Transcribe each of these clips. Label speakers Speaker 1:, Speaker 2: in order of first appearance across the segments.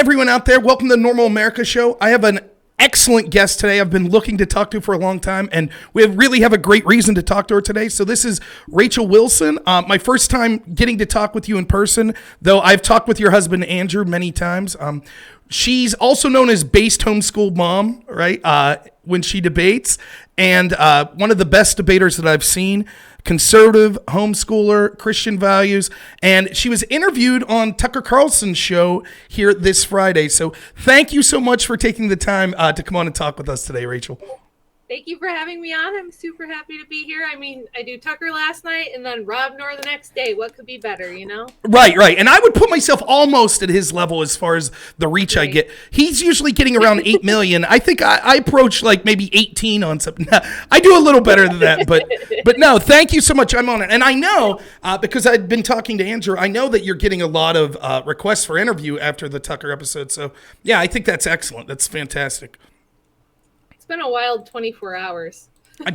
Speaker 1: everyone out there. Welcome to the Normal America Show. I have an excellent guest today I've been looking to talk to for a long time, and we really have a great reason to talk to her today. So this is Rachel Wilson. My first time getting to talk with you in person, though I've talked with your husband, Andrew, many times. She's also known as Based Homeschool Mom, right, when she debates, and one of the best debaters that I've seen. Conservative, homeschooler, Christian values, and she was interviewed on Tucker Carlson's show here this Friday. So thank you so much for taking the time to come on and talk with us today, Rachel.
Speaker 2: Thank you for having me on. I'm super happy to be here. I mean, I do Tucker last night and then Rob Noor the next day. What could be better, you know?
Speaker 1: Right. And I would put myself almost at his level as far as the reach I get. He's usually getting around 8 million. I think I approach like maybe 18 on something. I do a little better than that, but no, thank you so much. I'm on it. And I know, because I've been talking to Andrew, I know that you're getting a lot of requests for interview after the Tucker episode. So yeah, I think that's excellent. That's fantastic.
Speaker 2: It's been a wild 24 hours.
Speaker 1: I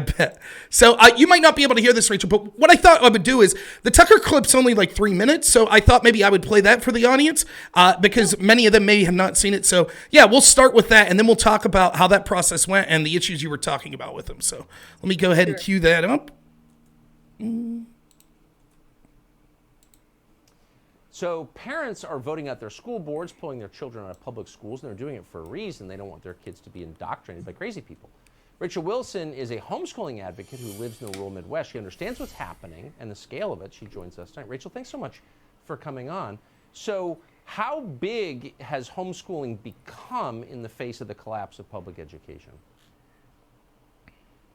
Speaker 1: bet. So you might not be able to hear this, Rachel, but what I thought I would do is the Tucker clip's only like 3 minutes, so I thought maybe I would play that for the audience because many of them may have not seen it. So yeah, we'll start with that, and then we'll talk about how that process went and the issues you were talking about with them. So let me go ahead and cue that up.
Speaker 3: So parents are voting out their school boards, pulling their children out of public schools, and they're doing it for a reason. They don't want their kids to be indoctrinated by crazy people. Rachel Wilson is a homeschooling advocate who lives in the rural Midwest. She understands what's happening and the scale of it. She joins us tonight. Rachel, thanks so much for coming on. So how big has homeschooling become in the face of the collapse of public education?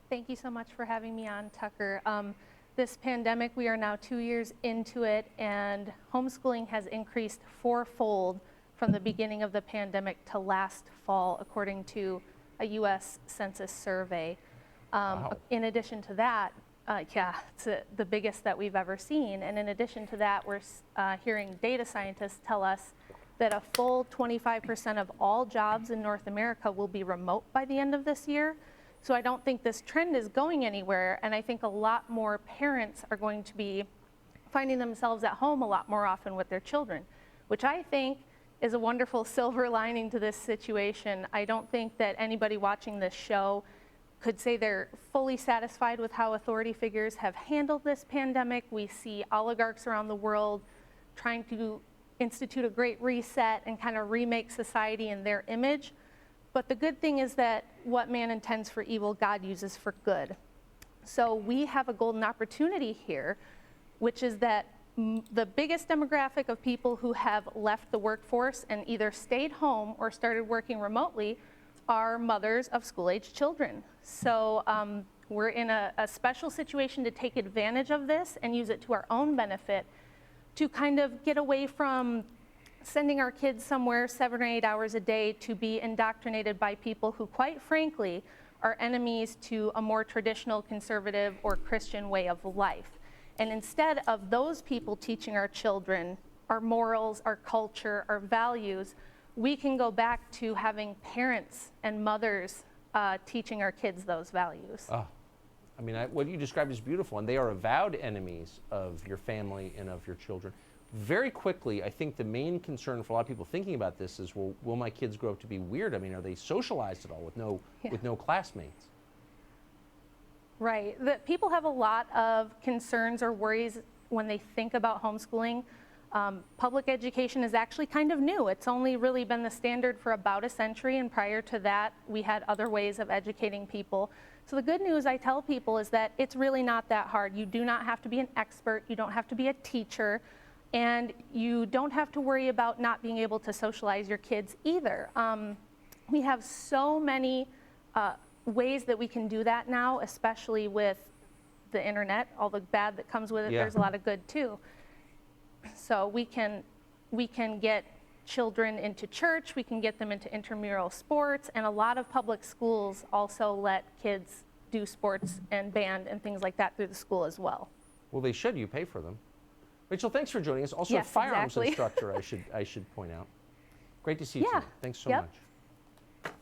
Speaker 4: Thank you so much for having me on, Tucker. This pandemic, we are now 2 years into it, and homeschooling has increased fourfold from the beginning of the pandemic to last fall, according to a U.S. Census survey.
Speaker 3: Wow.
Speaker 4: In addition to that, it's the biggest that we've ever seen. And in addition to that, we're hearing data scientists tell us that a full 25% of all jobs in North America will be remote by the end of this year. So I don't think this trend is going anywhere, and I think a lot more parents are going to be finding themselves at home a lot more often with their children, which I think is a wonderful silver lining to this situation. I don't think that anybody watching this show could say they're fully satisfied with how authority figures have handled this pandemic. We see oligarchs around the world trying to institute a great reset and kind of remake society in their image. But the good thing is that what man intends for evil, God uses for good. So we have a golden opportunity here, which is that the biggest demographic of people who have left the workforce and either stayed home or started working remotely are mothers of school-age children. So we're in a special situation to take advantage of this and use it to our own benefit to kind of get away from sending our kids somewhere 7 or 8 hours a day to be indoctrinated by people who, quite frankly, are enemies to a more traditional conservative or Christian way of life. And instead of those people teaching our children our morals, our culture, our values, we can go back to having parents and mothers teaching our kids those values.
Speaker 3: Oh, I mean, what you described is beautiful, and they are avowed enemies of your family and of your children. Very quickly, I think the main concern for a lot of people thinking about this is, well, will my kids grow up to be weird? I mean, are they socialized at all with no classmates?
Speaker 4: Right. People have a lot of concerns or worries when they think about homeschooling. Public education is actually kind of new. It's only really been the standard for about a century, and prior to that, we had other ways of educating people. So the good news I tell people is that it's really not that hard. You do not have to be an expert. You don't have to be a teacher. And you don't have to worry about not being able to socialize your kids either. We have so many ways that we can do that now, especially with the internet, all the bad that comes with it. There's a lot of good too. So we can get children into church, we can get them into intramural sports, and a lot of public schools also let kids do sports and band and things like that through the school as well.
Speaker 3: Well, they should. You pay for them. Rachel, thanks for joining us. Also,
Speaker 4: yes,
Speaker 3: a firearms
Speaker 4: exactly.
Speaker 3: instructor, I should point out. Great to see you tonight. Thanks so much.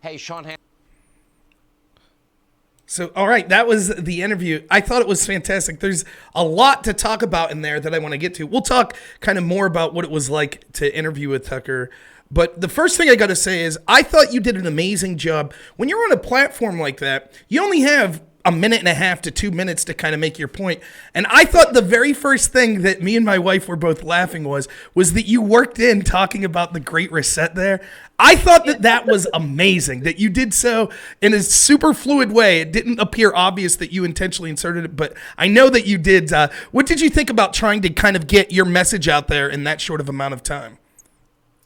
Speaker 5: Hey, Sean.
Speaker 1: So, all right, that was the interview. I thought it was fantastic. There's a lot to talk about in there that I want to get to. We'll talk kind of more about what it was like to interview with Tucker. But the first thing I got to say is I thought you did an amazing job. When you're on a platform like that, you only have a minute and a half to 2 minutes to kind of make your point. And I thought the very first thing that me and my wife were both laughing was that you worked in talking about the Great Reset there. I thought that was amazing, that you did so in a super fluid way. It didn't appear obvious that you intentionally inserted it, but I know that you did. What did you think about trying to kind of get your message out there in that short of amount of time?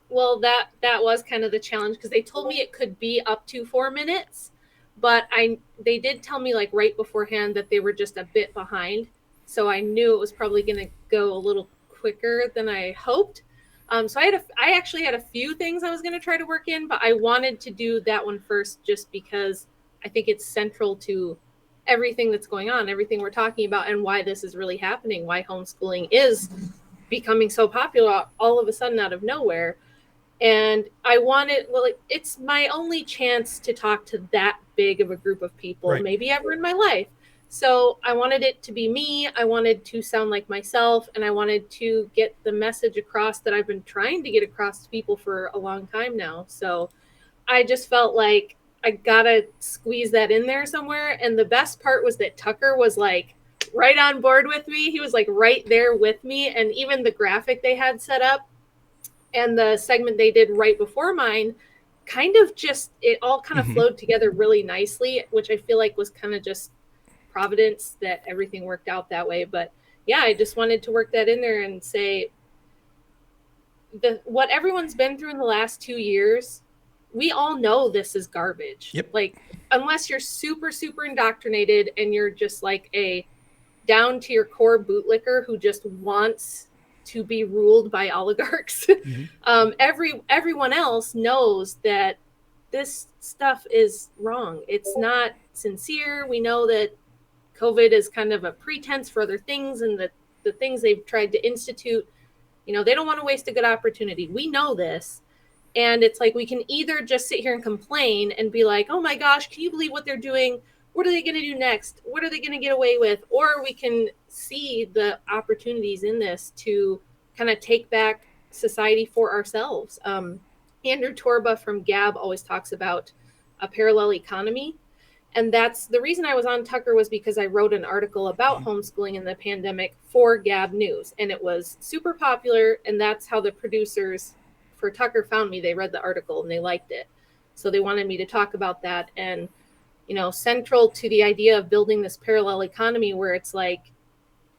Speaker 2: Well, that was kind of the challenge, because they told me it could be up to 4 minutes, but they did tell me like right beforehand that they were just a bit behind, so I knew it was probably going to go a little quicker than I hoped. So I actually had a few things I was going to try to work in, but I wanted to do that one first just because I think it's central to everything that's going on, everything we're talking about, and why this is really happening, why homeschooling is becoming so popular all of a sudden out of nowhere. And I wanted, it's my only chance to talk to that big of a group of people,
Speaker 1: right,
Speaker 2: maybe ever in my life. So I wanted it to be me. I wanted to sound like myself, and I wanted to get the message across that I've been trying to get across to people for a long time now. So I just felt like I gotta squeeze that in there somewhere. And the best part was that Tucker was like right on board with me. He was like right there with me. And even the graphic they had set up and the segment they did right before mine kind of just, it all kind of flowed together really nicely, which I feel like was kind of just providence that everything worked out that way. But yeah, I just wanted to work that in there and say what everyone's been through in the last 2 years, we all know this is garbage.
Speaker 1: Yep.
Speaker 2: Like, unless you're super, super indoctrinated and you're just like a down to your core bootlicker who just wants to be ruled by oligarchs. Everyone else knows that this stuff is wrong. It's not sincere. We know that COVID is kind of a pretense for other things, and that the things they've tried to institute, they don't want to waste a good opportunity. We know this. And it's like, we can either just sit here and complain and be like, oh my gosh, can you believe what they're doing? What are they going to do next? What are they going to get away with? Or we can see the opportunities in this to kind of take back society for ourselves. Andrew Torba from Gab always talks about a parallel economy. And that's the reason I was on Tucker, was because I wrote an article about homeschooling in the pandemic for Gab News. And it was super popular. And that's how the producers for Tucker found me. They read the article and they liked it. So they wanted me to talk about that. And central to the idea of building this parallel economy where it's like,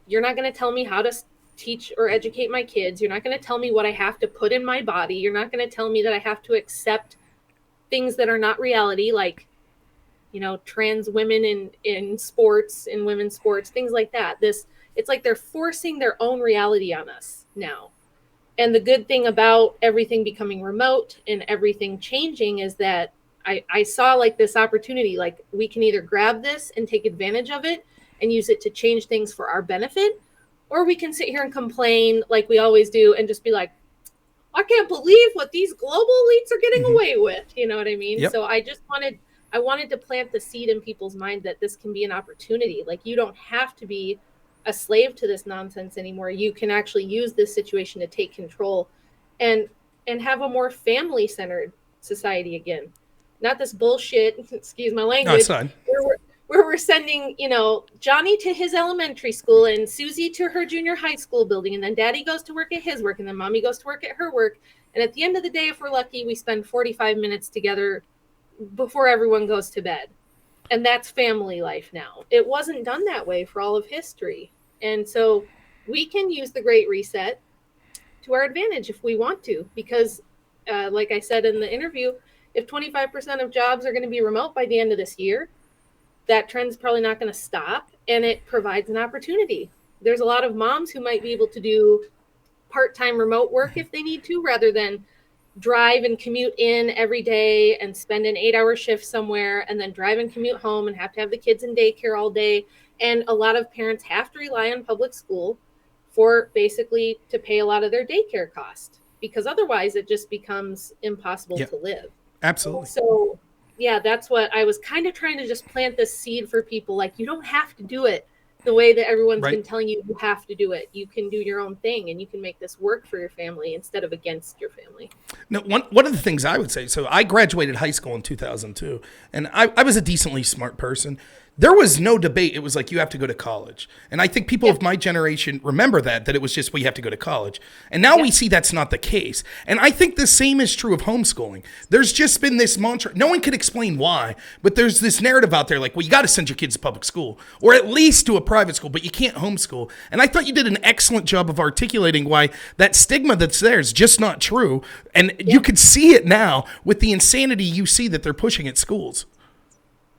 Speaker 2: you're not going to tell me how to teach or educate my kids. You're not going to tell me what I have to put in my body. You're not going to tell me that I have to accept things that are not reality, like, trans women in sports, in women's sports, things like that. It's like they're forcing their own reality on us now. And the good thing about everything becoming remote and everything changing is that I saw like this opportunity, like we can either grab this and take advantage of it and use it to change things for our benefit, or we can sit here and complain like we always do and just be like, I can't believe what these global elites are getting away with. You know what I mean?
Speaker 1: Yep.
Speaker 2: So I wanted to plant the seed in people's mind that this can be an opportunity. Like, you don't have to be a slave to this nonsense anymore. You can actually use this situation to take control and have a more family-centered society again. Not this bullshit, excuse my language,
Speaker 1: No, it's fine.
Speaker 2: where we're sending, Johnny to his elementary school and Susie to her junior high school building, and then daddy goes to work at his work, and then mommy goes to work at her work. And at the end of the day, if we're lucky, we spend 45 minutes together before everyone goes to bed. And that's family life now. It wasn't done that way for all of history. And so we can use the Great Reset to our advantage if we want to, because like I said in the interview, if 25% of jobs are going to be remote by the end of this year, that trend's probably not going to stop, and it provides an opportunity. There's a lot of moms who might be able to do part-time remote work if they need to, rather than drive and commute in every day and spend an 8-hour shift somewhere and then drive and commute home and have to have the kids in daycare all day. And a lot of parents have to rely on public school for basically to pay a lot of their daycare cost, because otherwise it just becomes impossible to live.
Speaker 1: Absolutely.
Speaker 2: So yeah, that's what I was kind of trying to just plant this seed for people. Like, you don't have to do it. the way that everyone's
Speaker 1: Right.
Speaker 2: been telling you have to do it. You can do your own thing and you can make this work for your family instead of against your family.
Speaker 1: No, one of the things I would say, so I graduated high school in 2002, and I was a decently smart person. There was no debate. It was like, you have to go to college. And I think people of my generation remember that it was just, well, you have to go to college. And now we see that's not the case. And I think the same is true of homeschooling. There's just been this mantra. No one can explain why, but there's this narrative out there like, well, you got to send your kids to public school or at least to a private school, but you can't homeschool. And I thought you did an excellent job of articulating why that stigma that's there is just not true. And you could see it now with the insanity you see that they're pushing at schools.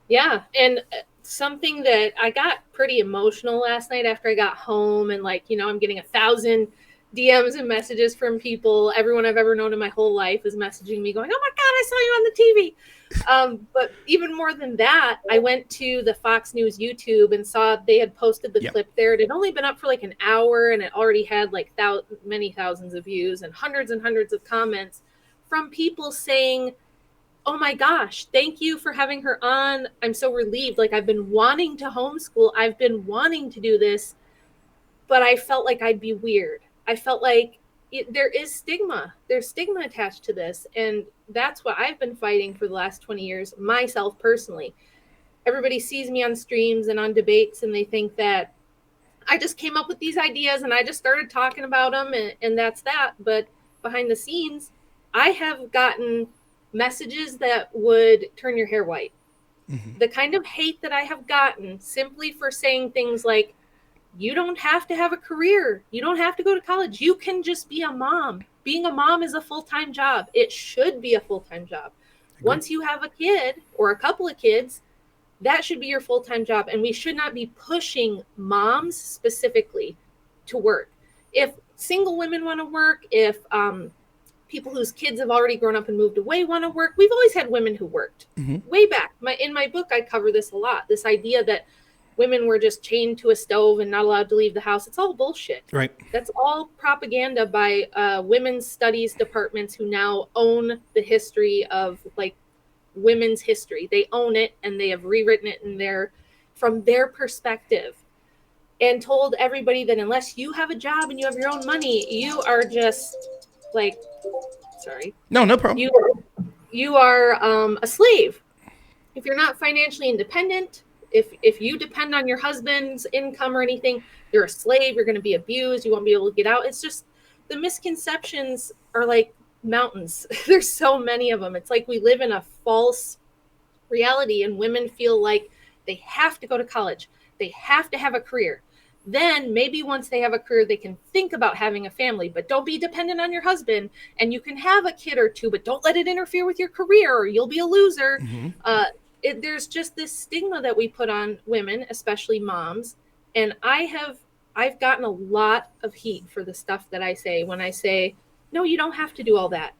Speaker 2: Yeah. And something that I got pretty emotional last night after I got home, and like, you know, I'm getting 1,000 DMs and messages from people. Everyone I've ever known in my whole life is messaging me going, oh my God, I saw you on the TV. But even more than that, I went to the Fox News YouTube and saw they had posted the clip there. It had only been up for like an hour and it already had like many thousands of views and hundreds of comments from people saying, oh my gosh, thank you for having her on. I'm so relieved. Like, I've been wanting to homeschool. I've been wanting to do this, but I felt like I'd be weird. I felt like there is stigma. There's stigma attached to this. And that's what I've been fighting for the last 20 years, myself personally. Everybody sees me on streams and on debates, and they think that I just came up with these ideas and I just started talking about them, and that's that. But behind the scenes, I have gotten messages that would turn your hair white. The kind of hate that I have gotten simply for saying things like, you don't have to have a career. You don't have to go to college. You can just be a mom. Being a mom is a full-time job. It should be a full-time job. Once you have a kid or a couple of kids, that should be your full-time job. And we should not be pushing moms specifically to work. If single women want to work, if people whose kids have already grown up and moved away want to work. We've always had women who worked way back. In my book, I cover this a lot. This idea that women were just chained to a stove and not allowed to leave the house. It's all bullshit.
Speaker 1: Right.
Speaker 2: That's all propaganda by women's studies departments who now own the history of like women's history. They own it and they have rewritten it from their perspective, and told everybody that unless you have a job and you have your own money, you are just like, sorry.
Speaker 1: No problem.
Speaker 2: You are a slave. If you're not financially independent, if you depend on your husband's income or anything, you're a slave. You're going to be abused. You won't be able to get out. It's just the misconceptions are like mountains. There's so many of them. It's like we live in a false reality, and women feel like they have to go to college. They have to have a career. Then maybe once they have a career, they can think about having a family, but don't be dependent on your husband. And you can have a kid or two, but don't let it interfere with your career or you'll be a loser. There's just this stigma that we put on women, especially moms. And I've gotten a lot of heat for the stuff that I say when I say, no, you don't have to do all that.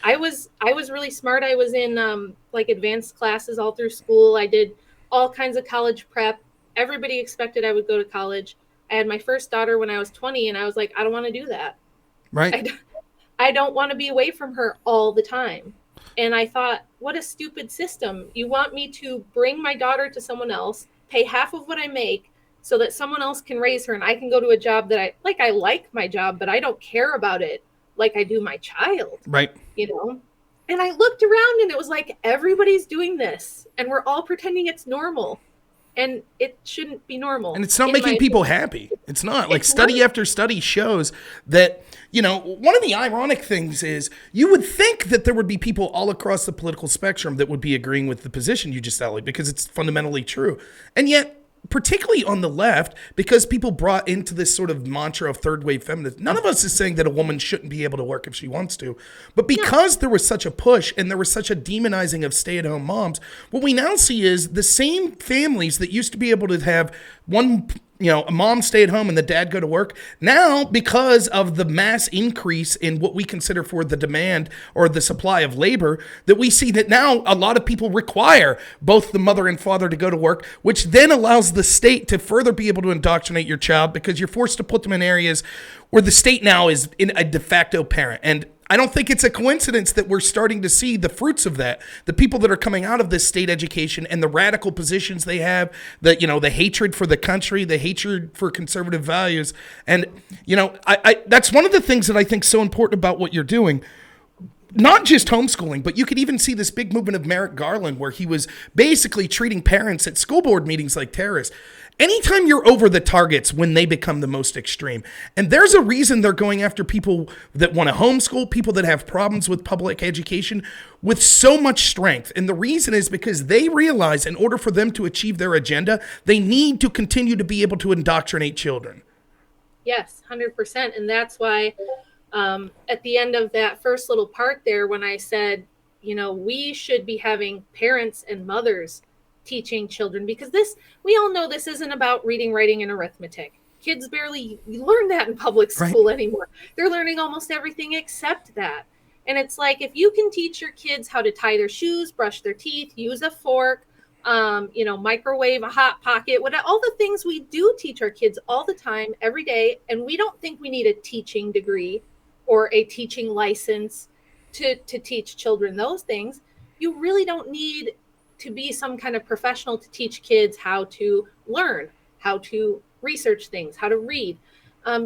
Speaker 2: I was really smart. I was in like advanced classes all through school. I did all kinds of college prep. Everybody expected I would go to college. I had my first daughter when I was 20, and I was like, I don't want to do that.
Speaker 1: Right.
Speaker 2: I don't want to be away from her all the time. And I thought, what a stupid system. You want me to bring my daughter to someone else, pay half of what I make so that someone else can raise her and I can go to a job that I like my job, but I don't care about it like I do my child.
Speaker 1: Right.
Speaker 2: You know? And I looked around and it was like, everybody's doing this and we're all pretending it's normal. And it shouldn't be normal.
Speaker 1: And it's not making people happy. It's not. Like, study after study shows that, you know, one of the ironic things is you would think that there would be people all across the political spectrum that would be agreeing with the position you just outlined because it's fundamentally true. And yet, particularly on the left, because people brought into this sort of mantra of third wave feminism, none of us is saying that a woman shouldn't be able to work if she wants to. But because there was such a push and there was such a demonizing of stay-at-home moms, what we now see is the same families that used to be able to have one, you know, a mom stay at home and the dad go to work. Now, because of the mass increase in what we consider for the demand or the supply of labor, that we see that now a lot of people require both the mother and father to go to work, which then allows the state to further be able to indoctrinate your child because you're forced to put them in areas where the state now is in a de facto parent. And I don't think it's a coincidence that we're starting to see the fruits of that. The people that are coming out of this state education and the radical positions they have, the hatred for the country, the hatred for conservative values. And, I that's one of the things that I think is so important about what you're doing. Not just homeschooling, but you could even see this big movement of Merrick Garland where he was basically treating parents at school board meetings like terrorists. Anytime you're over the targets when they become the most extreme. And there's a reason they're going after people that want to homeschool, people that have problems with public education with so much strength. And the reason is because they realize in order for them to achieve their agenda, they need to continue to be able to indoctrinate children.
Speaker 2: Yes, 100%. And that's why at the end of that first little part there, when I said, we should be having parents and mothers teaching children, because we all know this isn't about reading, writing, and arithmetic. Kids barely learn that in public school anymore. They're learning almost everything except that. And it's like, if you can teach your kids how to tie their shoes, brush their teeth, use a fork, microwave a hot pocket, all the things we do teach our kids all the time, every day. And we don't think we need a teaching degree or a teaching license to teach children those things. You really don't need to be some kind of professional to teach kids how to learn, how to research things, how to read,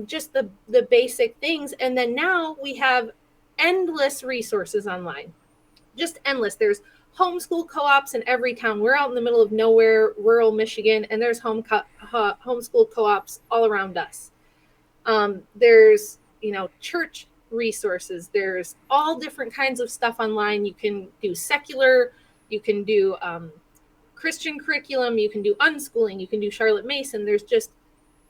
Speaker 2: just the basic things. And then now we have endless resources online, just endless. There's homeschool co-ops in every town. We're out in the middle of nowhere, rural Michigan, and there's homeschool co-ops all around us. There's, church resources. There's all different kinds of stuff online. You can do secular, you can do Christian curriculum, you can do unschooling, you can do Charlotte Mason. There's just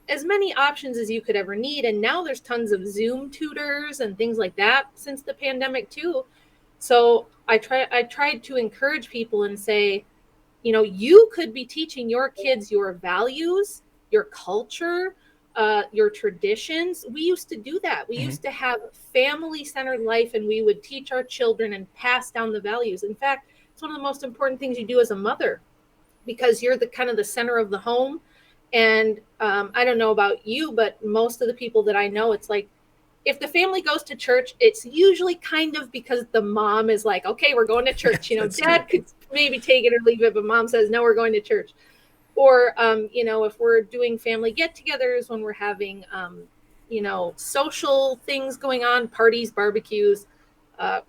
Speaker 2: as many options as you could ever need. And now there's tons of Zoom tutors and things like that since the pandemic too. So I tried to encourage people and say, you could be teaching your kids your values, your culture, your traditions. We used to do that. We used to have family-centered life, and we would teach our children and pass down the values. In fact, it's one of the most important things you do as a mother, because you're the kind of the center of the home. And I don't know about you, but most of the people that I know, it's like, if the family goes to church, it's usually kind of because the mom is like, okay, we're going to church. Dad could maybe take it or leave it, but mom says, no, we're going to church. Or, if we're doing family get-togethers, when we're having, social things going on, parties, barbecues,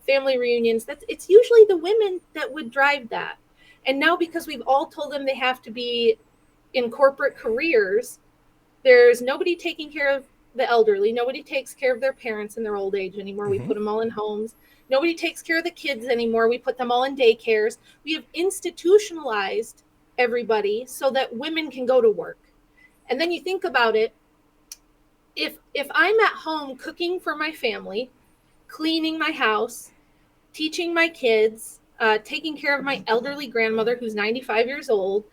Speaker 2: family reunions, it's usually the women that would drive that. And now, because we've all told them they have to be in corporate careers, there's nobody taking care of the elderly. Nobody takes care of their parents in their old age anymore. We put them all in homes. Nobody takes care of the kids anymore. We put them all in daycares. We have institutionalized everybody so that women can go to work. And then you think about it, if I'm at home cooking for my family, cleaning my house, teaching my kids, taking care of my elderly grandmother who's 95 years old,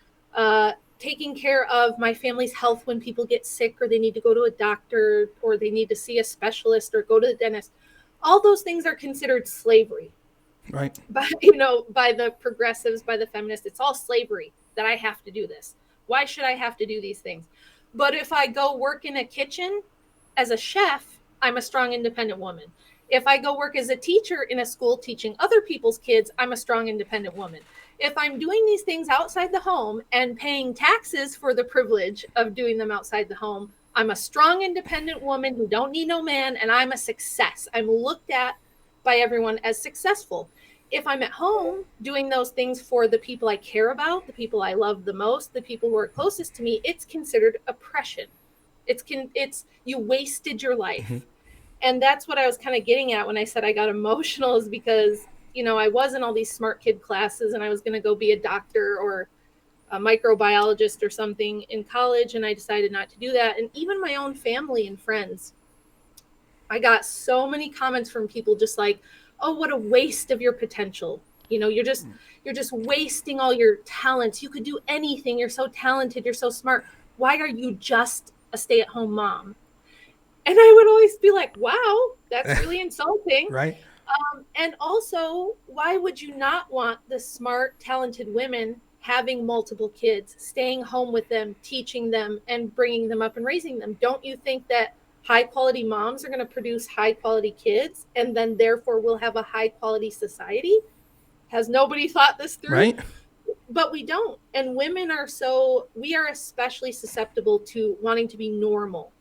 Speaker 2: taking care of my family's health when people get sick or they need to go to a doctor or they need to see a specialist or go to the dentist, all those things are considered slavery.
Speaker 1: Right.
Speaker 2: By the progressives, by the feminists, it's all slavery that I have to do this. Why should I have to do these things? But if I go work in a kitchen as a chef, I'm a strong, independent woman. If I go work as a teacher in a school teaching other people's kids, I'm a strong, independent woman. If I'm doing these things outside the home and paying taxes for the privilege of doing them outside the home, I'm a strong, independent woman who don't need no man, and I'm a success. I'm looked at by everyone as successful. If I'm at home doing those things for the people I care about, the people I love the most, the people who are closest to me, it's considered oppression. It's you wasted your life. And that's what I was kind of getting at when I said I got emotional, is because, I was in all these smart kid classes and I was going to go be a doctor or a microbiologist or something in college. And I decided not to do that. And even my own family and friends, I got so many comments from people just like, oh, what a waste of your potential. You're just wasting all your talents. You could do anything. You're so talented. You're so smart. Why are you just a stay-at-home mom? And I would always be like, wow, that's really insulting.
Speaker 1: Right.
Speaker 2: And also, why would you not want the smart, talented women having multiple kids, staying home with them, teaching them, and bringing them up and raising them? Don't you think that high quality moms are going to produce high quality kids, and then therefore we'll have a high quality society. Has nobody thought this through?
Speaker 1: Right.
Speaker 2: But we don't. And women we are especially susceptible to wanting to be normal.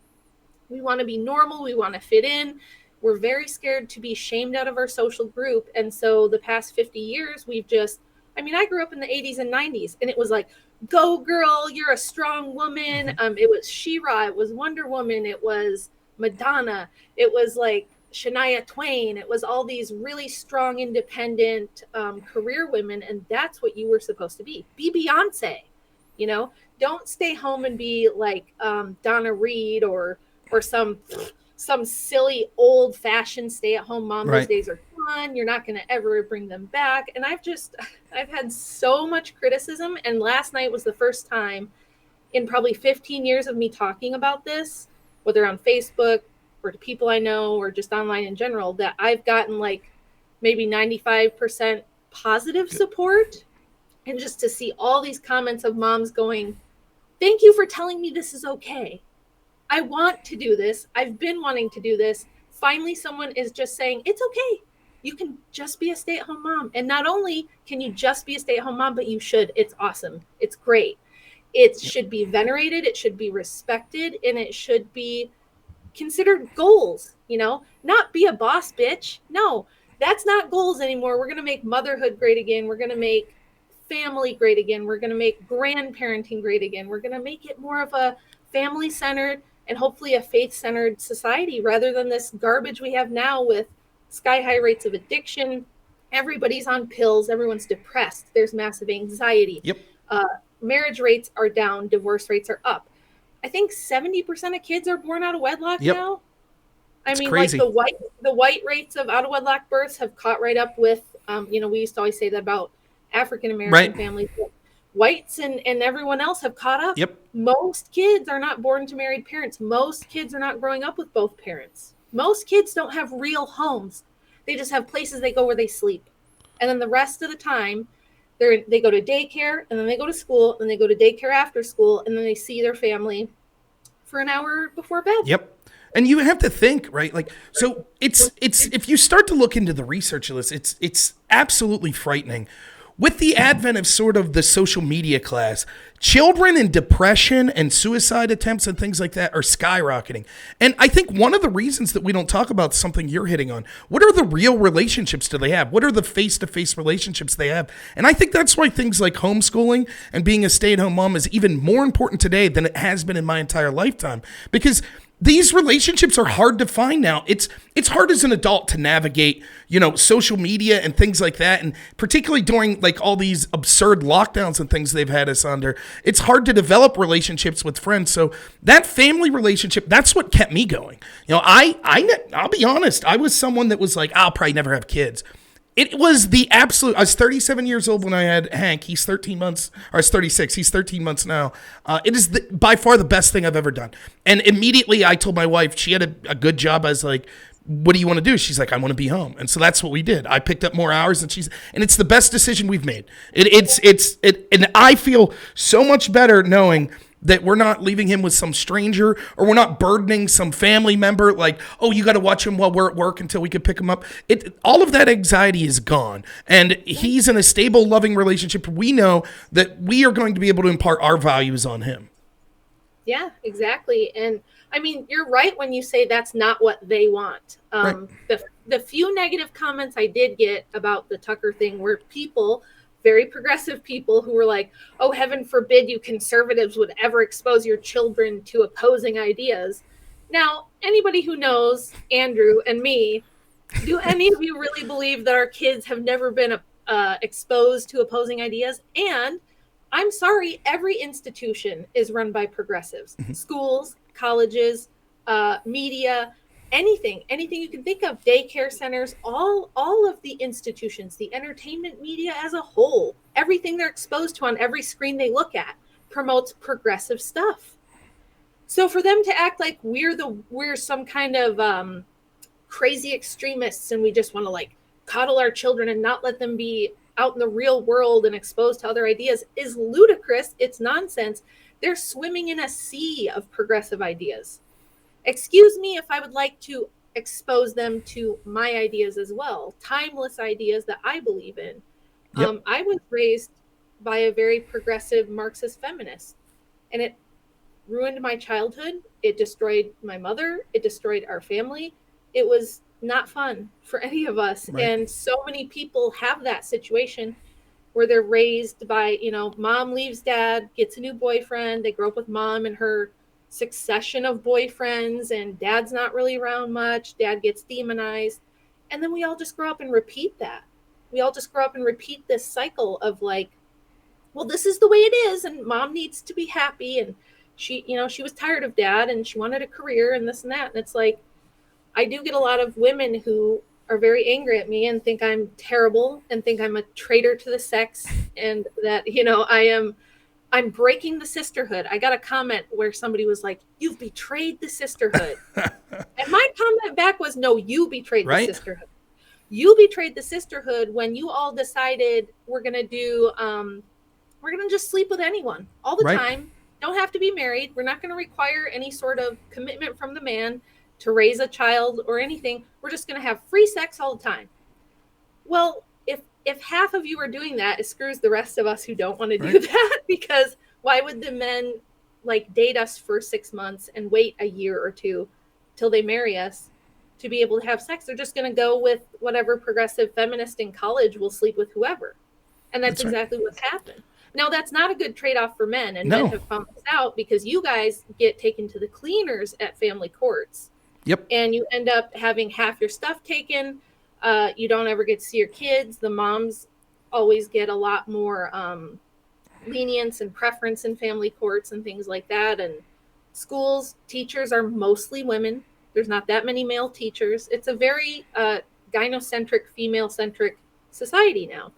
Speaker 2: We want to be normal. We want to fit in. We're very scared to be shamed out of our social group. And so the past 50 years, I grew up in the 80s and 90s, and it was like, go girl, you're a strong woman. It was She-Ra, it was Wonder Woman, it was Madonna, it was like Shania Twain. It was all these really strong, independent career women, and that's what you were supposed to be. Be Beyonce, Don't stay home and be like Donna Reed or some silly old-fashioned stay-at-home mom.
Speaker 1: Right.
Speaker 2: Those days are gone. You're not going to ever bring them back. And I've had so much criticism, and last night was the first time in probably 15 years of me talking about this, whether on Facebook or to people I know or just online in general, that I've gotten like maybe 95% positive support. And just to see all these comments of moms going, thank you for telling me this is okay. I want to do this. I've been wanting to do this. Finally, someone is just saying, it's okay. You can just be a stay-at-home mom. And not only can you just be a stay-at-home mom, but you should. It's awesome. It's great. It should be venerated. It should be respected. And it should be considered goals, not be a boss bitch. No, that's not goals anymore. We're going to make motherhood great again. We're going to make family great again. We're going to make grandparenting great again. We're going to make it more of a family-centered and hopefully a faith-centered society rather than this garbage we have now with sky-high rates of addiction. Everybody's on pills. Everyone's depressed. There's massive anxiety.
Speaker 1: Yep.
Speaker 2: Marriage rates are down. Divorce rates are up. I think 70% of kids are born out of wedlock now.
Speaker 1: It's crazy.
Speaker 2: Like the white rates of out of wedlock births have caught right up with, we used to always say that about African American families. Whites and everyone else have caught up.
Speaker 1: Yep.
Speaker 2: Most kids are not born to married parents. Most kids are not growing up with both parents. Most kids don't have real homes. They just have places they go where they sleep. And then the rest of the time, they go to daycare, and then they go to school, and they go to daycare after school, and then they see their family for an hour before bed.
Speaker 1: Yep. And you have to think, right? Like, so it's if you start to look into the research of this, it's absolutely frightening. With the advent of sort of the social media class, children in depression and suicide attempts and things like that are skyrocketing. And I think one of the reasons that we don't talk about something you're hitting on, what are the real relationships do they have? What are the face-to-face relationships they have? And I think that's why things like homeschooling and being a stay-at-home mom is even more important today than it has been in my entire lifetime. Because these relationships are hard to find now. It's hard as an adult to navigate, social media and things like that. And particularly during like all these absurd lockdowns and things they've had us under, it's hard to develop relationships with friends. So that family relationship, that's what kept me going. I'll be honest. I was someone that was like, I'll probably never have kids. It was the absolute. I was 37 years old when I had Hank. He's 13 months, or I was 36. He's 13 months now. It is by far the best thing I've ever done. And immediately I told my wife, she had a good job. I was like, what do you want to do? She's like, I want to be home. And so that's what we did. I picked up more hours and it's the best decision we've made. And I feel so much better knowing that we're not leaving him with some stranger, or we're not burdening some family member like, oh, you got to watch him while we're at work until we can pick him up. All of that anxiety is gone. And he's in a stable, loving relationship. We know that we are going to be able to impart our values on him.
Speaker 2: Yeah, exactly. And I mean, you're right when you say that's not what they want.
Speaker 1: Right.
Speaker 2: The few negative comments I did get about the Tucker thing were people, very progressive people, who were like, oh, heaven forbid you conservatives would ever expose your children to opposing ideas. Now, anybody who knows Andrew and me, do any of you really believe that our kids have never been exposed to opposing ideas? And I'm sorry, every institution is run by progressives. Mm-hmm. Schools, colleges, media, anything you can think of, daycare centers, all of the institutions, the entertainment media as a whole, everything they're exposed to on every screen they look at promotes progressive stuff. So for them to act like we're some kind of crazy extremists and we just want to like coddle our children and not let them be out in the real world and exposed to other ideas is ludicrous. It's nonsense. They're swimming in a sea of progressive ideas. excuse me if I would like to expose them to my ideas as well, timeless ideas that I believe in.
Speaker 1: Yep.
Speaker 2: I was raised by a very progressive Marxist feminist, and it ruined my childhood. It destroyed my mother. It destroyed our family. It was not fun for any of us.
Speaker 1: Right.
Speaker 2: And so many people have that situation where they're raised by, mom leaves dad, gets a new boyfriend. They grow up with mom and her succession of boyfriends, and dad's not really around much. Dad gets demonized. And then we all just grow up and repeat that. We all just grow up and repeat this cycle of like, well, this is the way it is, and mom needs to be happy. And she was tired of dad and she wanted a career and this and that. And it's like, I do get a lot of women who are very angry at me and think I'm terrible and think I'm a traitor to the sex, and that, I'm breaking the sisterhood. I got a comment where somebody was like, "You've betrayed the sisterhood." And my comment back was, "No, you betrayed the sisterhood. You betrayed the sisterhood when you all decided we're going to just sleep with anyone all the time. Don't have to be married. We're not going to require any sort of commitment from the man to raise a child or anything. We're just going to have free sex all the time." Well, if half of you are doing that, it screws the rest of us who don't want to do that, because why would the men like date us for 6 months and wait a year or two till they marry us to be able to have sex? They're just going to go with whatever progressive feminist in college will sleep with whoever. And that's exactly what's happened. Now, that's not a good trade-off for men, and men have found this out because you guys get taken to the cleaners at family courts.
Speaker 1: Yep.
Speaker 2: And you end up having half your stuff taken. You don't ever get to see your kids. The moms always get a lot more lenience and preference in family courts and things like that. And schools, teachers are mostly women. There's not that many male teachers. It's a very gynocentric, female-centric society now.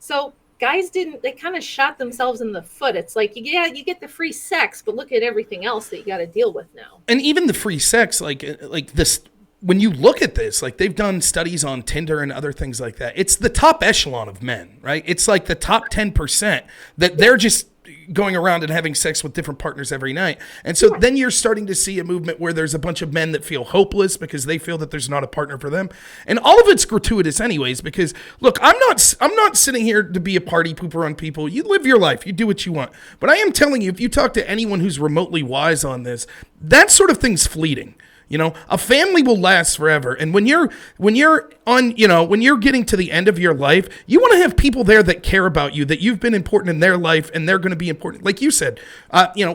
Speaker 2: So guys they kind of shot themselves in the foot. It's like, yeah, you get the free sex, but look at everything else that you got to deal with now.
Speaker 1: And even the free sex, like this, when you look at this, like they've done studies on Tinder and other things like that. It's the top echelon of men, right? It's like the top 10% that they're just going around and having sex with different partners every night. And so then you're starting to see a movement where there's a bunch of men that feel hopeless because they feel that there's not a partner for them. And all of it's gratuitous anyways, because look, I'm not sitting here to be a party pooper on people. You live your life, you do what you want. But I am telling you, if you talk to anyone who's remotely wise on this, that sort of thing's fleeting. A family will last forever. And when you're getting to the end of your life, you want to have people there that care about you, that you've been important in their life and they're going to be important. Like you said,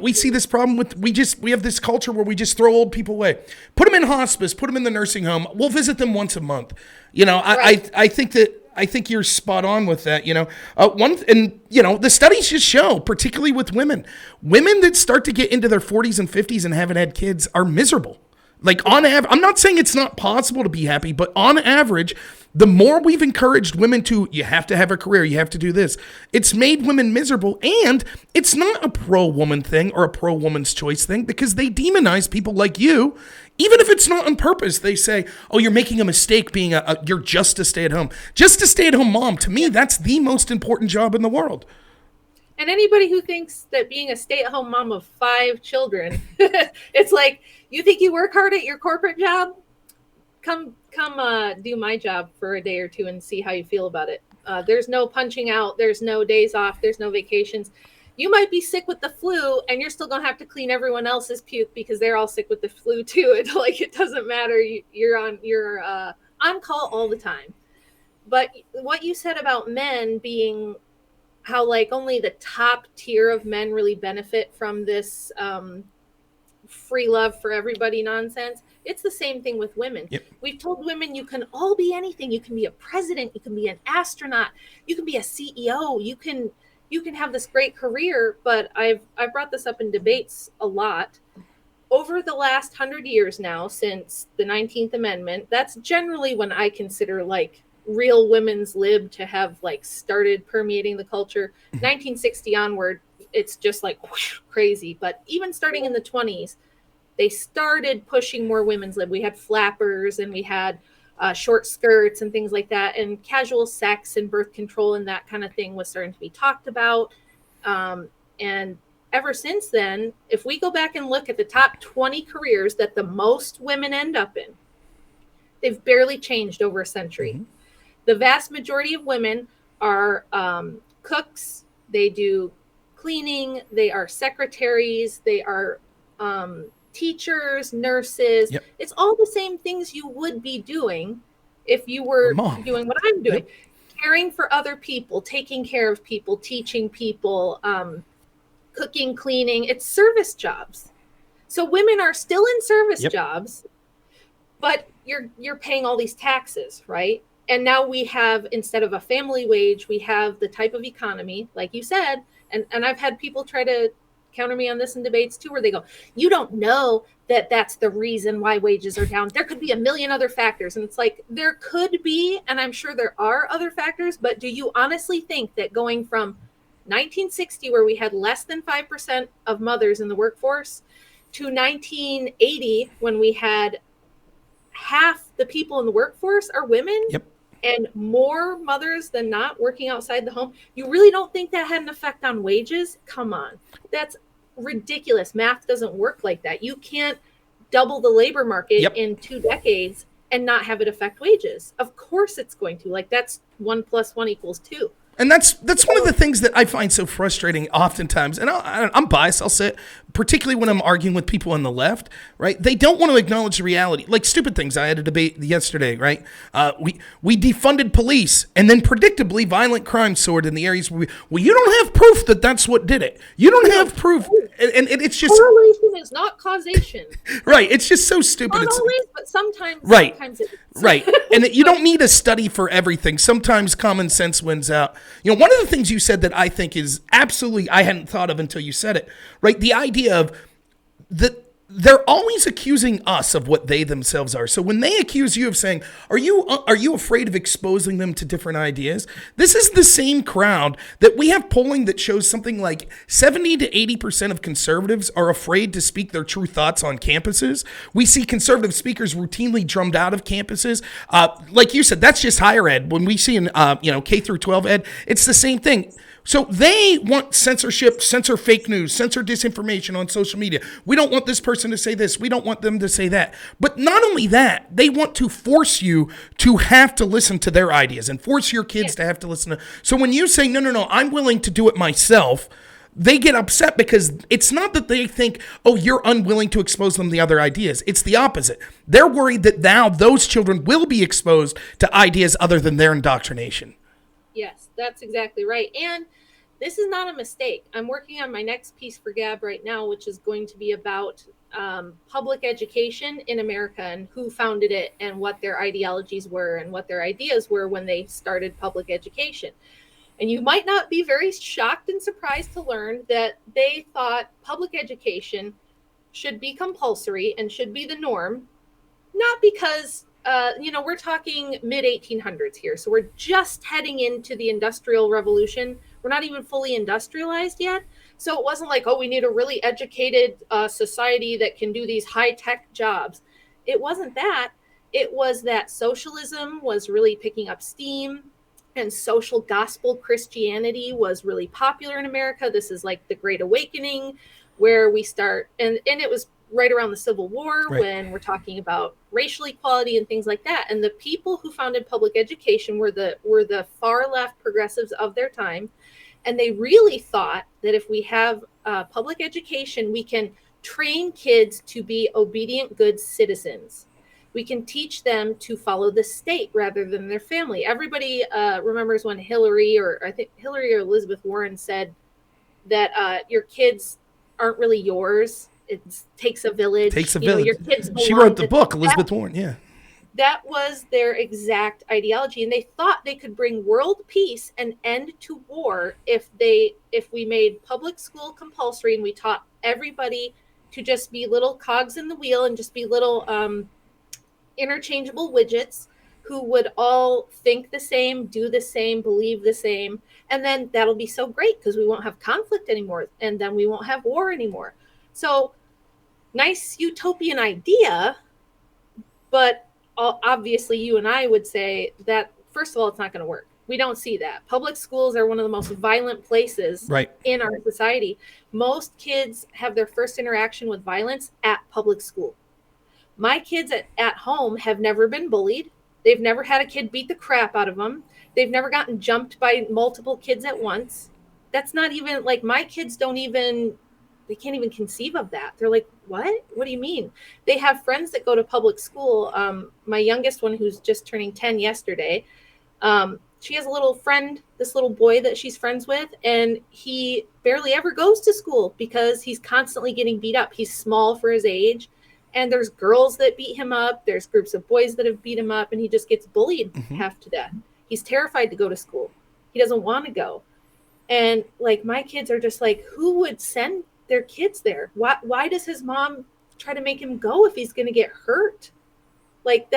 Speaker 1: we see this problem with, we have this culture where we just throw old people away, put them in hospice, put them in the nursing home. We'll visit them once a month. I think you're spot on with that. The studies just show, particularly with women that start to get into their 40s and 50s and haven't had kids are miserable. Like on average, I'm not saying it's not possible to be happy, but on average, the more we've encouraged women to, you have to have a career, you have to do this, it's made women miserable. And it's not a pro-woman thing or a pro-woman's choice thing, because they demonize people like you. Even if it's not on purpose, they say, oh, you're making a mistake being you're just a stay-at-home. Just a stay-at-home mom, to me, that's the most important job in the world.
Speaker 2: And anybody who thinks that being a stay-at-home mom of 5 children, it's like, you think you work hard at your corporate job? Come do my job for a day or two and see how you feel about it. There's no punching out. There's no days off. There's no vacations. You might be sick with the flu and you're still going to have to clean everyone else's puke because they're all sick with the flu too. It doesn't matter. You're on call all the time. But what you said about men being how only the top tier of men really benefit from this free love for everybody nonsense. It's the same thing with women.
Speaker 1: Yep. We've
Speaker 2: told women you can all be anything. You can be a president, you can be an astronaut, you can be a CEO, you can have this great career. But I've brought this up in debates a lot. Over the last 100 years now, since the 19th Amendment, that's generally when I consider real women's lib to have started permeating the culture. 1960 onward, it's just whoosh, crazy. But even starting in the 20s, they started pushing more women's lib. We had flappers and we had short skirts and things like that. And casual sex and birth control and that kind of thing was starting to be talked about. And ever since then, if we go back and look at the top 20 careers that the most women end up in, they've barely changed over a century.
Speaker 1: Mm-hmm.
Speaker 2: The vast majority of women are cooks, they do cleaning, they are secretaries, they are teachers, nurses.
Speaker 1: Yep.
Speaker 2: It's all the same things you would be doing if you were doing what I'm doing. Yep. Caring for other people, taking care of people, teaching people, cooking, cleaning. It's service jobs. So women are still in service jobs, but you're paying all these taxes, right? And now we have, instead of a family wage, we have the type of economy, like you said, and I've had people try to counter me on this in debates too, where they go, you don't know that that's the reason why wages are down. There could be a million other factors. And it's like, there could be, and I'm sure there are other factors, but do you honestly think that going from 1960, where we had less than 5% of mothers in the workforce, to 1980, when we had half the people in the workforce are women, and more mothers than not working outside the home, you really don't think that had an effect on wages? Come on. That's ridiculous. Math doesn't work like that. You can't double the labor market in 2 decades and not have it affect wages. Of course it's going to. Like, that's 1 + 1 = 2.
Speaker 1: And that's one of the things that I find so frustrating oftentimes. And I'm biased, I'll say it, particularly when I'm arguing with people on the left, right? They don't want to acknowledge the reality. Like stupid things. I had a debate yesterday, right? We defunded police, and then predictably violent crime soared in the areas where you don't have proof that that's what did it. You don't have proof. And it's just...
Speaker 2: Correlation is not causation.
Speaker 1: Right. It's just so stupid.
Speaker 2: Not always, but sometimes.
Speaker 1: Right.
Speaker 2: Sometimes it is.
Speaker 1: Right. And you don't need a study for everything. Sometimes common sense wins out. You know, one of the things you said that I think is absolutely, I hadn't thought of until you said it, right? The idea of that they're always accusing us of what they themselves are. So when they accuse you of saying, are you afraid of exposing them to different ideas? This is the same crowd that we have polling that shows something like 70 to 80% of conservatives are afraid to speak their true thoughts on campuses. We see conservative speakers routinely drummed out of campuses. Like you said, that's just higher ed. When we see in K through 12 ed, it's the same thing. So they want censorship, censor fake news, censor disinformation on social media. We don't want this person to say this. We don't want them to say that. But not only that, they want to force you to have to listen to their ideas and force your kids to have to listen to. So when you say, no, I'm willing to do it myself, they get upset because it's not that they think, oh, you're unwilling to expose them to the other ideas. It's the opposite. They're worried that now those children will be exposed to ideas other than their indoctrination.
Speaker 2: Yes, that's exactly right. And this is not a mistake. I'm working on my next piece for Gab right now, which is going to be about public education in America and who founded it and what their ideologies were and what their ideas were when they started public education. And you might not be very shocked and surprised to learn that they thought public education should be compulsory and should be the norm, not because we're talking mid-1800s here. So we're just heading into the Industrial Revolution. We're not even fully industrialized yet. So it wasn't like, oh, we need a really educated society that can do these high-tech jobs. It wasn't that. It was that socialism was really picking up steam, and social gospel Christianity was really popular in America. This is like the Great Awakening, where we start, and it was right around the Civil War, right, when we're talking about racial equality and things like that. And the people who founded public education were the far left progressives of their time. And they really thought that if we have public education, we can train kids to be obedient, good citizens. We can teach them to follow the state rather than their family. Everybody remembers when Hillary or Elizabeth Warren said that your kids aren't really yours. It takes a village.
Speaker 1: Takes a village.
Speaker 2: Your kids
Speaker 1: she wrote the book, Elizabeth Warren, yeah.
Speaker 2: That was their exact ideology. And they thought they could bring world peace and end to war if we made public school compulsory and we taught everybody to just be little cogs in the wheel and just be little interchangeable widgets who would all think the same, do the same, believe the same. And then that'll be so great because we won't have conflict anymore. And then we won't have war anymore. So nice utopian idea, but obviously you and I would say that, first of all, it's not going to work. We don't see that. Public schools are one of the most violent places
Speaker 1: Right.
Speaker 2: in our society. Most kids have their first interaction with violence at public school. My kids at home have never been bullied. They've never had a kid beat the crap out of them. They've never gotten jumped by multiple kids at once. That's not even like my kids they can't even conceive of that. They're like, what? What do you mean? They have friends that go to public school. My youngest one, who's just turning 10 yesterday, she has a little friend, this little boy that she's friends with, and he barely ever goes to school because he's constantly getting beat up. He's small for his age, and there's girls that beat him up. There's groups of boys that have beat him up, and he just gets bullied half to death. He's terrified to go to school. He doesn't want to go. And like my kids are just like, who would send their kids there? Why does his mom try to make him go if he's going to get hurt? Like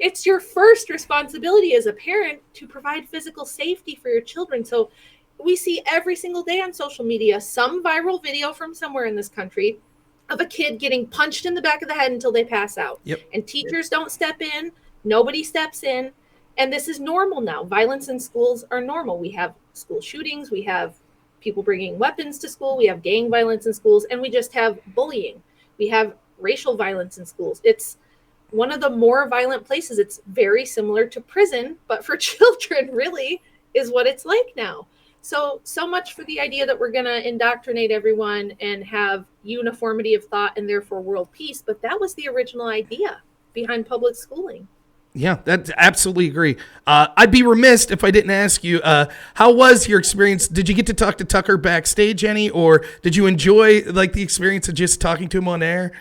Speaker 2: it's your first responsibility as a parent to provide physical safety for your children. So we see every single day on social media some viral video from somewhere in this country of a kid getting punched in the back of the head until they pass out.
Speaker 1: Yep.
Speaker 2: And teachers don't step in. Nobody steps in. And this is normal now. Violence in schools are normal. We have school shootings. We have people bringing weapons to school. We have gang violence in schools. And we just have bullying. We have racial violence in schools. It's one of the more violent places. It's very similar to prison, but for children really is what it's like now. So much for the idea that we're going to indoctrinate everyone and have uniformity of thought and therefore world peace. But that was the original idea behind public schooling.
Speaker 1: Yeah, that's absolutely agree. I'd be remiss if I didn't ask you, how was your experience? Did you get to talk to Tucker backstage any, or did you enjoy like the experience of just talking to him on air?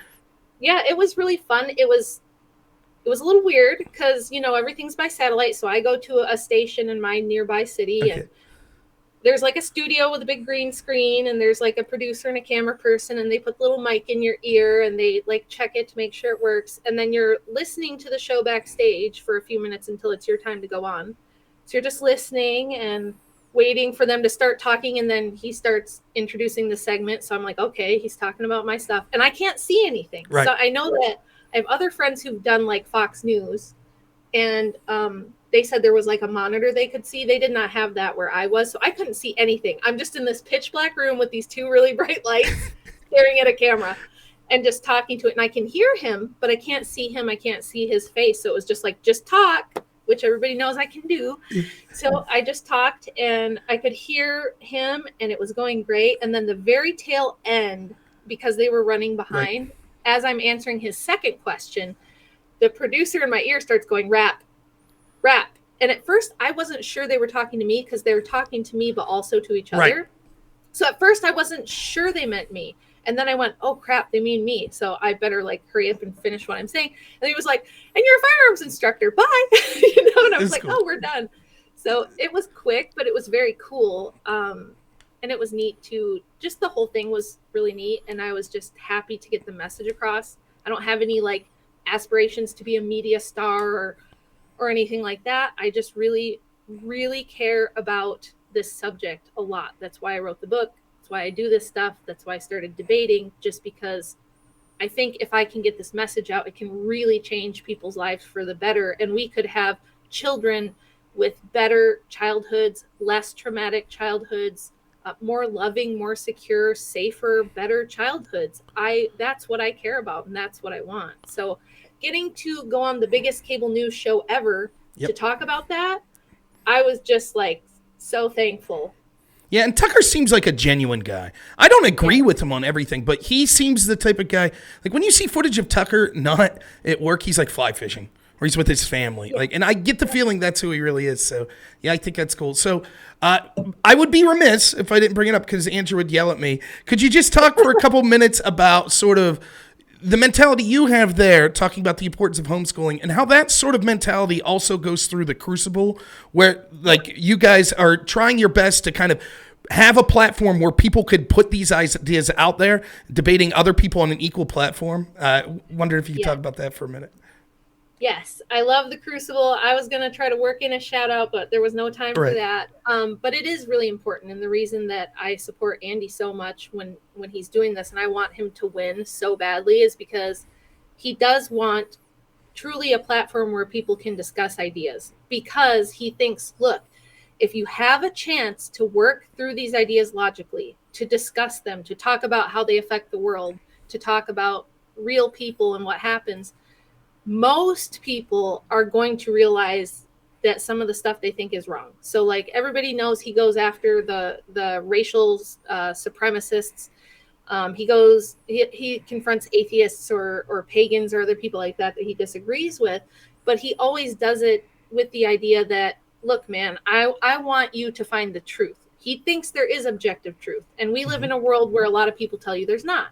Speaker 2: Yeah, it was really fun. It was a little weird because, everything's by satellite. So I go to a station in my nearby city and there's like a studio with a big green screen and there's like a producer and a camera person and they put the little mic in your ear and they like check it to make sure it works. And then you're listening to the show backstage for a few minutes until it's your time to go on. So you're just listening and waiting for them to start talking. And then he starts introducing the segment. So I'm like, okay, he's talking about my stuff and I can't see anything.
Speaker 1: Right.
Speaker 2: So I know that I have other friends who've done like Fox News and, they said there was like a monitor they could see. They did not have that where I was. So I couldn't see anything. I'm just in this pitch black room with these two really bright lights staring at a camera and just talking to it. And I can hear him, but I can't see him. I can't see his face. So it was just like, just talk, which everybody knows I can do. So I just talked and I could hear him and it was going great. And then the very tail end, because they were running behind, as I'm answering his second question, the producer in my ear starts going, rap. And at first I wasn't sure they were talking to me because they were talking to me, but also to each other.
Speaker 1: Right.
Speaker 2: So at first I wasn't sure they meant me. And then I went, oh crap, they mean me. So I better like hurry up and finish what I'm saying. And he was like, and you're a firearms instructor. Bye. And I was like, cool. Oh, we're done. So it was quick, but it was very cool. And it was neat to just the whole thing was really neat. And I was just happy to get the message across. I don't have any like aspirations to be a media star or anything like that. I just really, really care about this subject a lot. That's why I wrote the book. That's why I do this stuff. That's why I started debating, just because I think if I can get this message out, it can really change people's lives for the better. And we could have children with better childhoods, less traumatic childhoods, more loving, more secure, safer, better childhoods. That's what I care about. And that's what I want. So getting to go on the biggest cable news show ever to talk about that, I was just like so thankful.
Speaker 1: Yeah, and Tucker seems like a genuine guy. I don't agree with him on everything, but he seems the type of guy, like when you see footage of Tucker not at work, he's like fly fishing or he's with his family. Like, and I get the feeling that's who he really is. So yeah, I think that's cool. So I would be remiss if I didn't bring it up because Andrew would yell at me. Could you just talk for a couple minutes about sort of the mentality you have there, talking about the importance of homeschooling and how that sort of mentality also goes through the Crucible, where like you guys are trying your best to kind of have a platform where people could put these ideas out there, debating other people on an equal platform. Wonder if you could talk about that for a minute.
Speaker 2: Yes, I love the Crucible. I was going to try to work in a shout out, but there was no time for that. But it is really important. And the reason that I support Andy so much when he's doing this, and I want him to win so badly, is because he does want truly a platform where people can discuss ideas, because he thinks, look, if you have a chance to work through these ideas logically, to discuss them, to talk about how they affect the world, to talk about real people and what happens, most people are going to realize that some of the stuff they think is wrong. So like everybody knows he goes after the racial supremacists. He confronts atheists or pagans or other people like that he disagrees with, but he always does it with the idea that, look, man, I want you to find the truth. He thinks there is objective truth, and we live in a world where a lot of people tell you there's not.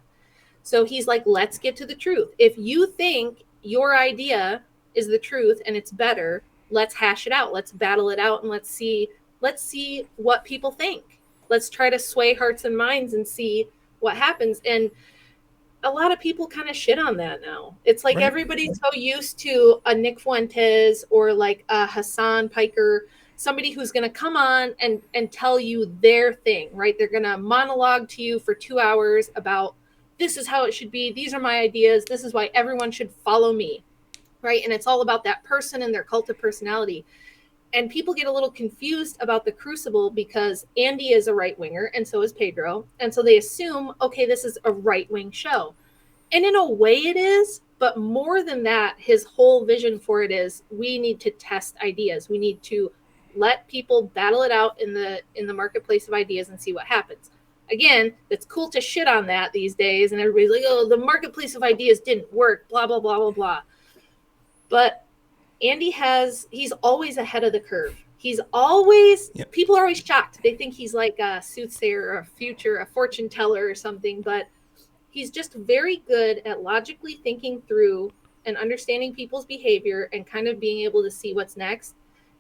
Speaker 2: So he's like, let's get to the truth. If you think your idea is the truth and it's better, let's hash it out. Let's battle it out, and let's see what people think. Let's try to sway hearts and minds and see what happens. And a lot of people kind of shit on that now. It's like everybody's so used to a Nick Fuentes or like a Hassan Piker, somebody who's going to come on and tell you their thing, right? They're going to monologue to you for 2 hours about, this is how it should be. These are my ideas. This is why everyone should follow me, right? And it's all about that person and their cult of personality. And people get a little confused about the Crucible because Andy is a right-winger and so is Pedro. And so they assume, okay, this is a right-wing show. And in a way it is, but more than that, his whole vision for it is, we need to test ideas. We need to let people battle it out in the marketplace of ideas and see what happens. Again, it's cool to shit on that these days. And everybody's like, oh, the marketplace of ideas didn't work, blah, blah, blah, blah, blah. But Andy he's always ahead of the curve. He's always, people are always shocked. They think he's like a soothsayer or a fortune teller or something, but he's just very good at logically thinking through and understanding people's behavior and kind of being able to see what's next.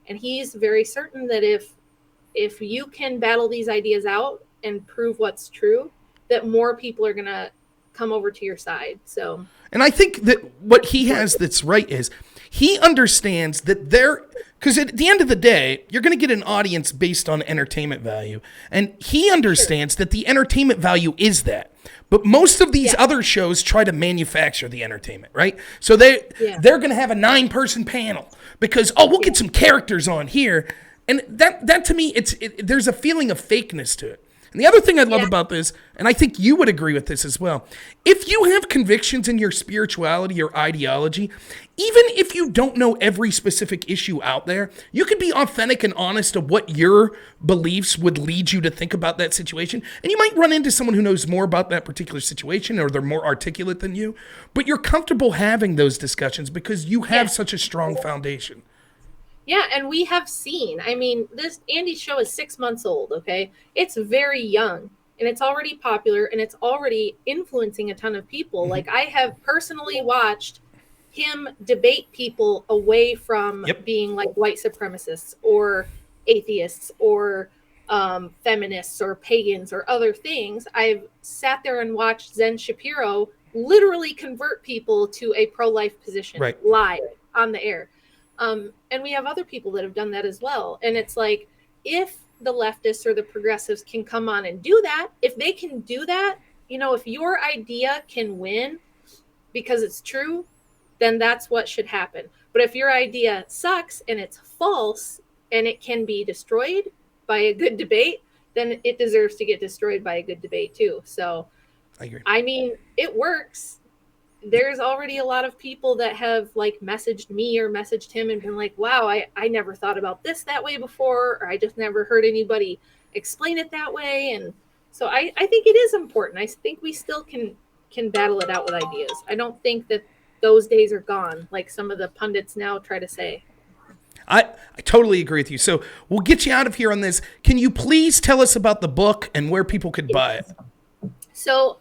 Speaker 2: And he's very certain that if you can battle these ideas out and prove what's true, that more people are going to come over to your side. So,
Speaker 1: and I think that what he has that's right is he understands that because at the end of the day, you're going to get an audience based on entertainment value. And he understands that the entertainment value is that. But most of these other shows try to manufacture the entertainment, right? So they're going to have a 9-person panel because, we'll get some characters on here. And that to me, there's a feeling of fakeness to it. And the other thing I love about this, and I think you would agree with this as well, if you have convictions in your spirituality or ideology, even if you don't know every specific issue out there, you could be authentic and honest of what your beliefs would lead you to think about that situation. And you might run into someone who knows more about that particular situation or they're more articulate than you, but you're comfortable having those discussions because you have such a strong foundation.
Speaker 2: Yeah, and we have seen, I mean, this Andy's show is 6 months old, okay? It's very young, and it's already popular, and it's already influencing a ton of people. Like, I have personally watched him debate people away from being like white supremacists or atheists or feminists or pagans or other things. I've sat there and watched Zen Shapiro literally convert people to a pro-life position live on the air. And we have other people that have done that as well. And it's like, if the leftists or the progressives can come on and do that, if they can do that, if your idea can win because it's true, then that's what should happen. But if your idea sucks and it's false and it can be destroyed by a good debate, then it deserves to get destroyed by a good debate too. So,
Speaker 1: I agree.
Speaker 2: I mean, it works. There's already a lot of people that have like messaged me or messaged him and been like, wow, I never thought about this that way before, or I just never heard anybody explain it that way. And so I think it is important. I think we still can battle it out with ideas. I don't think that those days are gone, like some of the pundits now try to say.
Speaker 1: I totally agree with you. So we'll get you out of here on this. Can you please tell us about the book and where people could buy it?
Speaker 2: So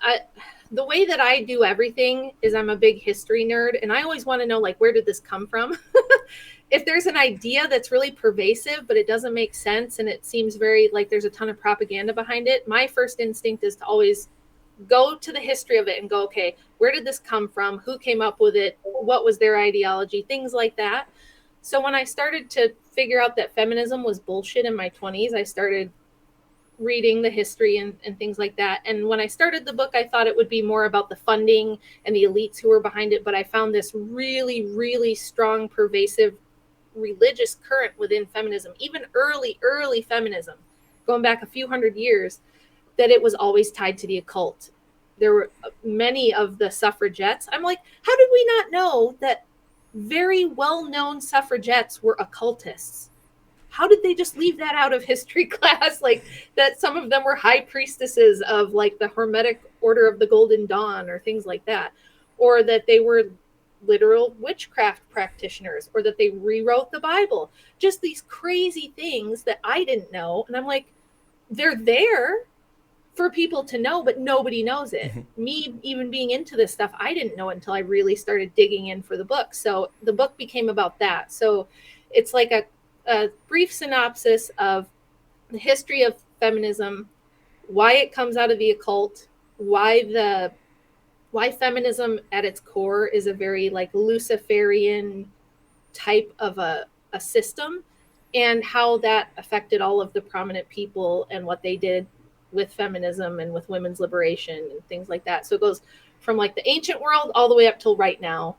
Speaker 2: the way that I do everything is I'm a big history nerd, and I always want to know, like, where did this come from? If there's an idea that's really pervasive, but it doesn't make sense, and it seems very like there's a ton of propaganda behind it, my first instinct is to always go to the history of it and go, okay, where did this come from? Who came up with it? What was their ideology? Things like that. So when I started to figure out that feminism was bullshit in my 20s, I started reading the history and things like that. And when I started the book, I thought it would be more about the funding and the elites who were behind it. But I found this really, really strong, pervasive religious current within feminism, even early feminism, going back a few hundred years, that it was always tied to the occult. There were many of the suffragettes. I'm like, how did we not know that very well-known suffragettes were occultists? How did they just leave that out of history class? Like that some of them were high priestesses of like the Hermetic Order of the Golden Dawn or things like that, or that they were literal witchcraft practitioners, or that they rewrote the Bible. Just these crazy things that I didn't know. And I'm like, they're there for people to know, but nobody knows it. Me even being into this stuff, I didn't know it until I really started digging in for the book. So the book became about that. So it's like a brief synopsis of the history of feminism, why it comes out of the occult, why feminism at its core is a very like Luciferian type of a system, and how that affected all of the prominent people and what they did with feminism and with women's liberation and things like that. So it goes from like the ancient world all the way up till right now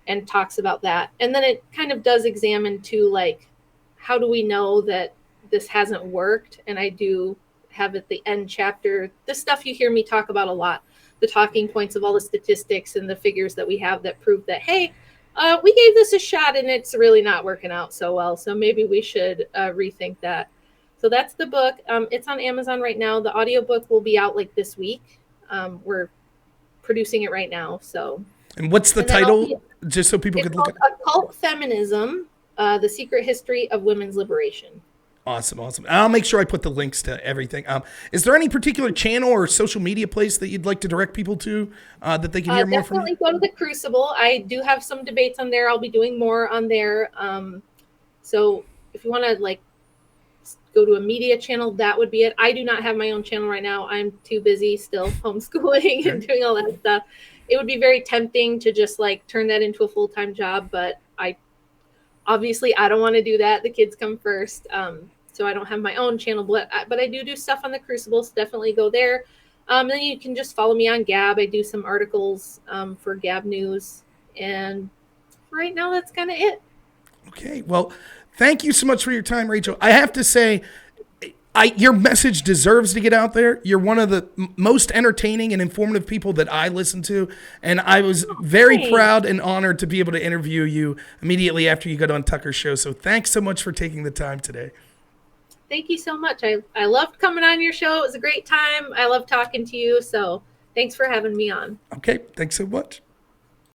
Speaker 2: and talks about that. And then it kind of does examine too, like, how do we know that this hasn't worked? And I do have at the end chapter, the stuff you hear me talk about a lot, the talking points of all the statistics and the figures that we have that prove that, hey, we gave this a shot and it's really not working out so well. So maybe we should rethink that. So that's the book. It's on Amazon right now. The audiobook will be out like this week. We're producing it right now. So.
Speaker 1: And what's the title? Just so people could look at it.
Speaker 2: Occult Feminism, The Secret History of Women's Liberation.
Speaker 1: Awesome. I'll make sure I put the links to everything. Is there any particular channel or social media place that you'd like to direct people to that they can hear more from you?
Speaker 2: Definitely go to the Crucible. I do have some debates on there. I'll be doing more on there. So if you want to like go to a media channel, that would be it. I do not have my own channel right now. I'm too busy still homeschooling and doing all that stuff. It would be very tempting to just like turn that into a full-time job, but I don't want to do that. The kids come first. So I don't have my own channel, but I do stuff on the Crucible, so definitely go there. Then you can just follow me on Gab. I do some articles for Gab News. And right now, that's kind of it.
Speaker 1: Okay. Well, thank you so much for your time, Rachel. I have to say, your message deserves to get out there. You're one of the most entertaining and informative people that I listen to. And I was very proud and honored to be able to interview you immediately after you got on Tucker's show. So thanks so much for taking the time today.
Speaker 2: Thank you so much. I loved coming on your show. It was a great time. I love talking to you. So thanks for having me on.
Speaker 1: Okay. Thanks so much.